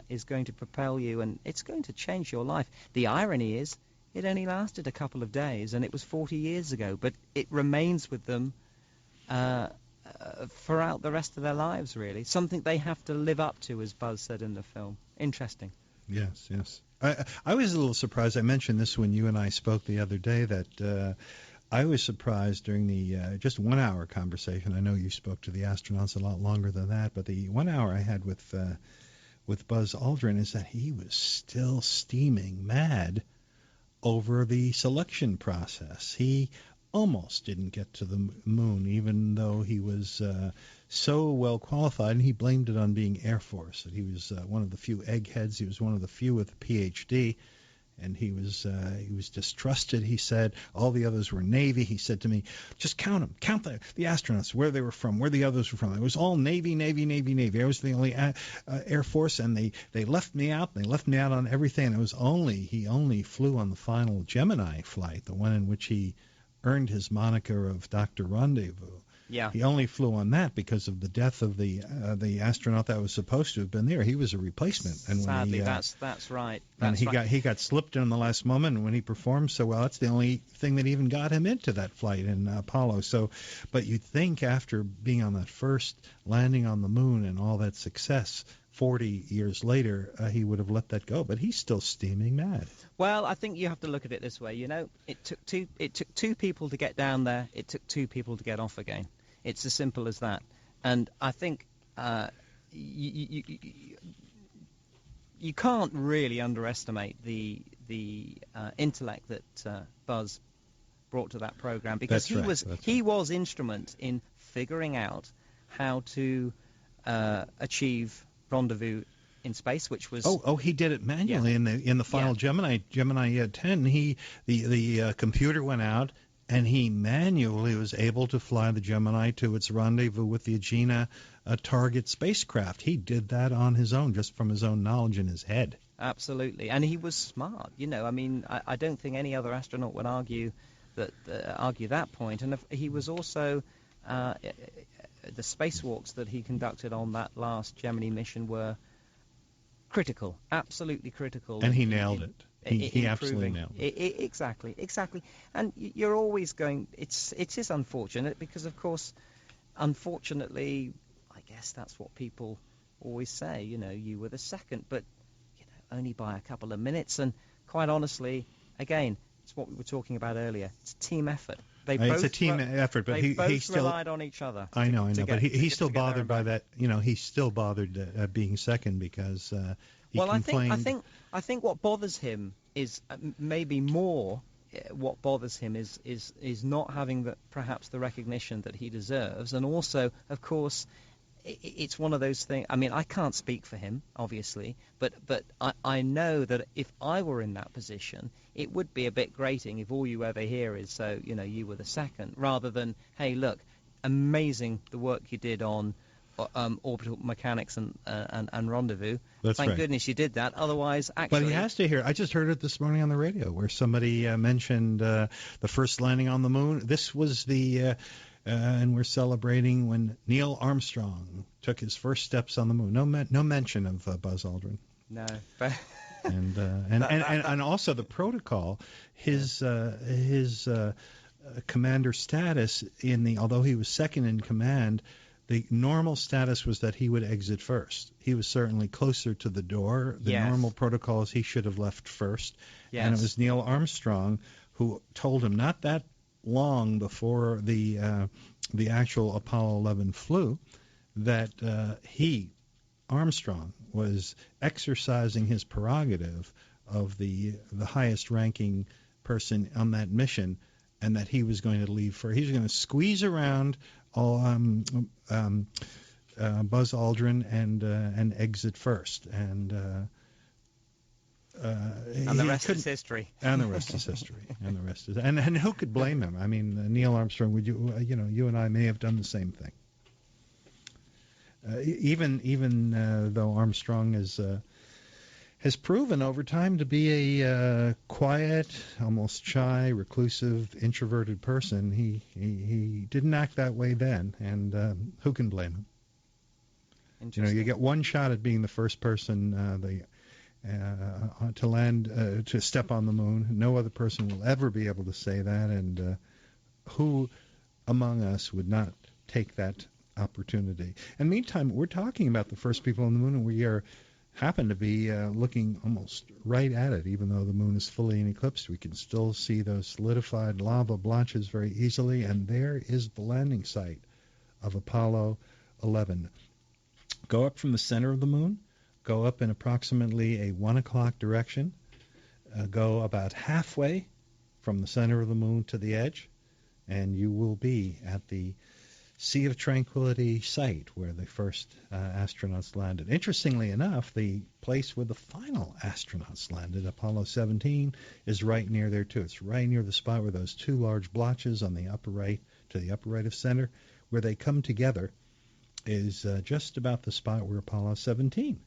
is going to propel you, and it's going to change your life. The irony is, it only lasted a couple of days, and it was 40 years ago, but it remains with them throughout the rest of their lives, really. Something they have to live up to, as Buzz said in the film. Interesting. Yes, yes. I was a little surprised. I mentioned this when you and I spoke the other day, that I was surprised during the just 1 hour conversation. I know you spoke to the astronauts a lot longer than that, but the 1 hour I had with Buzz Aldrin is that he was still steaming mad over the selection process. He almost didn't get to the moon, even though he was so well qualified, and he blamed it on being Air Force. That he was one of the few eggheads. He was one of the few with a PhD, and he was distrusted. He said all the others were Navy. He said to me, "Just count them, count the astronauts, where they were from, where the others were from. It was all Navy, Navy, Navy, Navy. I was the only Air Force, and they left me out. They left me out on everything. And it was he only flew on the final Gemini flight, the one in which he earned his moniker of Dr. Rendezvous. Yeah. He only flew on that because of the death of the astronaut that was supposed to have been there. He was a replacement. And sadly, that's right. That's he got slipped in the last moment, and when he performed so well, that's the only thing that even got him into that flight in Apollo. So, but you'd think after being on that first landing on the moon and all that success, 40 years later, he would have let that go, but he's still steaming mad. Well, I think you have to look at it this way. It took two people to get down there. It took two people to get off again. It's as simple as that. And I think you can't really underestimate the intellect that Buzz brought to that program, because he was instrument in figuring out how to achieve rendezvous in space, which was he did it manually. In the final Gemini 10. The computer went out, and he manually was able to fly the Gemini to its rendezvous with the Agena target spacecraft. He did that on his own, just from his own knowledge in his head. Absolutely, and he was smart. I don't think any other astronaut would argue that point. And he was also the spacewalks that he conducted on that last Gemini mission were critical, absolutely critical. And he nailed it. He absolutely nailed it. Exactly. And you're always going. It is unfortunate because, of course, unfortunately, I guess that's what people always say. You were the second, but only by a couple of minutes. And quite honestly, again, it's what we were talking about earlier. It's a team effort. It's a team effort, but he still relied on each other. I know, but he's still bothered by that. He's still bothered being second because he complained. I think what bothers him is maybe more. What bothers him is not having perhaps the recognition that he deserves, and also, of course, it's one of those things. I mean, I can't speak for him, obviously, but I know that if I were in that position, it would be a bit grating if all you ever hear is, so, you were the second, rather than, hey, look, amazing the work you did on orbital mechanics and rendezvous. Thank goodness you did that. Otherwise, actually... But he has to hear. I just heard it this morning on the radio where somebody mentioned the first landing on the moon. This was the... and we're celebrating when Neil Armstrong took his first steps on the moon. No mention of Buzz Aldrin. No. And also the protocol, his commander status although he was second in command, the normal status was that he would exit first. He was certainly closer to the door. The normal protocol is he should have left first. Yes. And it was Neil Armstrong who told him not that long before the actual Apollo 11 flew that Armstrong was exercising his prerogative of the highest ranking person on that mission, and that he was going to leave first. He was going to squeeze around Buzz Aldrin and exit first, and the rest is history. And the rest is history. And who could blame him? I mean, Neil Armstrong. You and I may have done the same thing. Even though Armstrong has proven over time to be a quiet, almost shy, reclusive, introverted person, he didn't act that way then, and who can blame him? You get one shot at being the first person to land, to step on the moon. No other person will ever be able to say that, and who among us would not take that opportunity? And meantime, we're talking about the first people on the moon, and we happen to be looking almost right at it. Even though the moon is fully in eclipse, we can still see those solidified lava blotches very easily, and there is the landing site of Apollo 11. Go up from the center of the moon, go up in approximately a 1 o'clock direction, go about halfway from the center of the moon to the edge, and you will be at the Sea of Tranquility site where the first astronauts landed. Interestingly enough, the place where the final astronauts landed, Apollo 17, is right near there too. It's right near the spot where those two large blotches on the upper right to the upper right of center, where they come together, is just about the spot where Apollo 17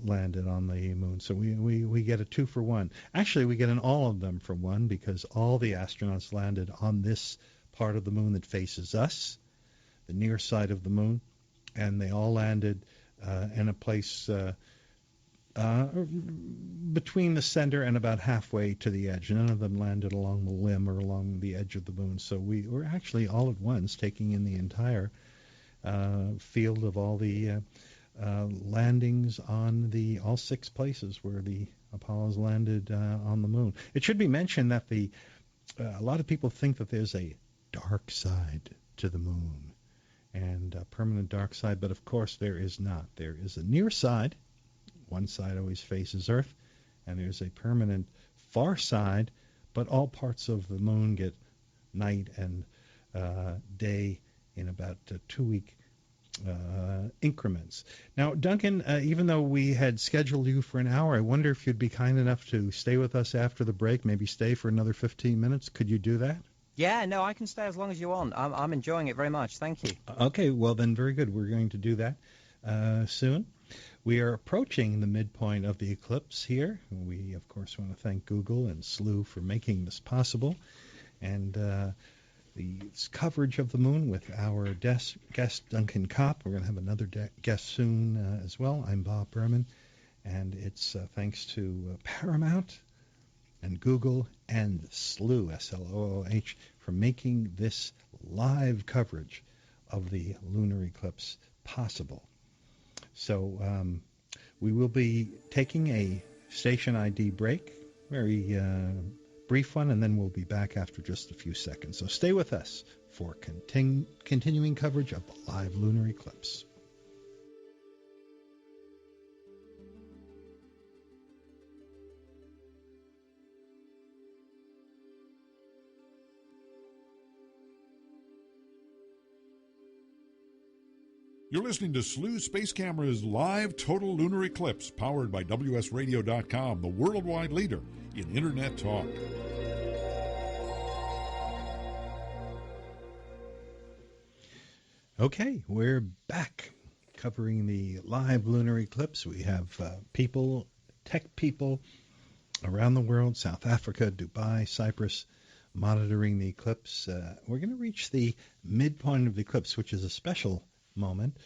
landed on the moon. So we get a 2-for-1. Actually, we get an all of them for one, because all the astronauts landed on this part of the moon that faces us, the near side of the moon, and they all landed in a place between the center and about halfway to the edge. None of them landed along the limb or along the edge of the moon. So we were actually all at once taking in the entire field of all the landings on all 6 places where the Apollos landed on the moon. It should be mentioned that a lot of people think that there's a dark side to the moon and a permanent dark side, but of course there is not. There is a near side. One side always faces Earth, and there's a permanent far side, but all parts of the moon get night and day in about 2-week increments. Now, Duncan, even though we had scheduled you for an hour, I wonder if you'd be kind enough to stay with us after the break, maybe stay for another 15 minutes. Could you do that? Yeah, no, I can stay as long as you want. I'm enjoying it very much. Thank you. Okay, well then, very good. We're going to do that soon. We are approaching the midpoint of the eclipse here. We, of course, want to thank Google and SLU for making this possible. And the coverage of the moon with our guest, Duncan Kopp. We're going to have another guest soon as well. I'm Bob Berman, and it's thanks to Paramount and Google and SLOOH, S-L-O-O-H, for making this live coverage of the lunar eclipse possible. So we will be taking a station ID break, very brief one, and then we'll be back after just a few seconds. So stay with us for continuing coverage of the live lunar eclipse. You're listening to SLU Space Camera's live total lunar eclipse, powered by WSRadio.com, the worldwide leader in Internet talk. Okay, we're back covering the live lunar eclipse. We have tech people around the world, South Africa, Dubai, Cyprus, monitoring the eclipse. We're going to reach the midpoint of the eclipse, which is a special moment.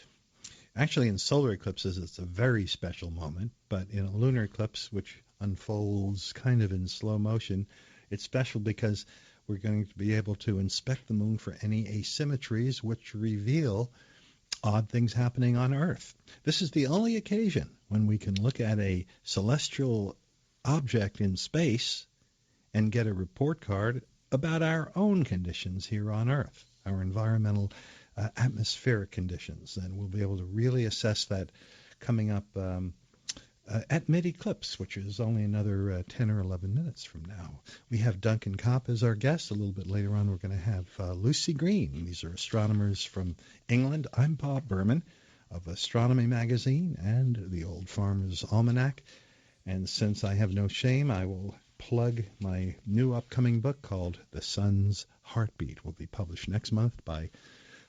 Actually, in solar eclipses, it's a very special moment, but in a lunar eclipse, which unfolds kind of in slow motion, it's special because we're going to be able to inspect the moon for any asymmetries which reveal odd things happening on Earth. This is the only occasion when we can look at a celestial object in space and get a report card about our own conditions here on Earth, our environmental atmospheric conditions, and we'll be able to really assess that coming up at mid-eclipse, which is only another 10 or 11 minutes from now. We have Duncan Kopp as our guest. A little bit later on, we're going to have Lucy Green. These are astronomers from England. I'm Bob Berman of Astronomy Magazine and the Old Farmer's Almanac. And since I have no shame, I will plug my new upcoming book called The Sun's Heartbeat. Will be published next month by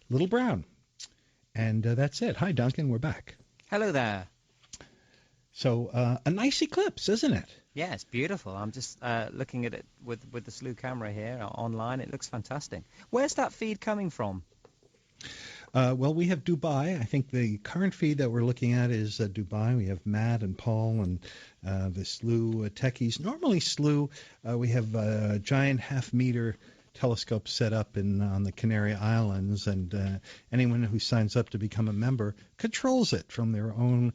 Little Brown. And that's it. Hi, Duncan. We're back. Hello there. So a nice eclipse, isn't it? Yeah, it's beautiful. I'm just looking at it with the SLU camera here online. It looks fantastic. Where's that feed coming from? Well, we have Dubai. I think the current feed that we're looking at is Dubai. We have Matt and Paul and the SLU techies. Normally, SLU, we have a giant half-meter telescope set up on the Canary Islands, and anyone who signs up to become a member controls it from their own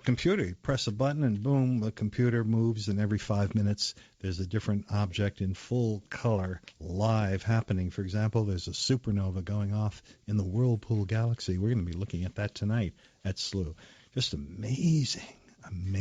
computer. You press a button and boom, the computer moves, and every 5 minutes there's a different object in full color live happening. For example, there's a supernova going off in the Whirlpool Galaxy. We're going to be looking at that tonight at SLU. Just amazing, amazing.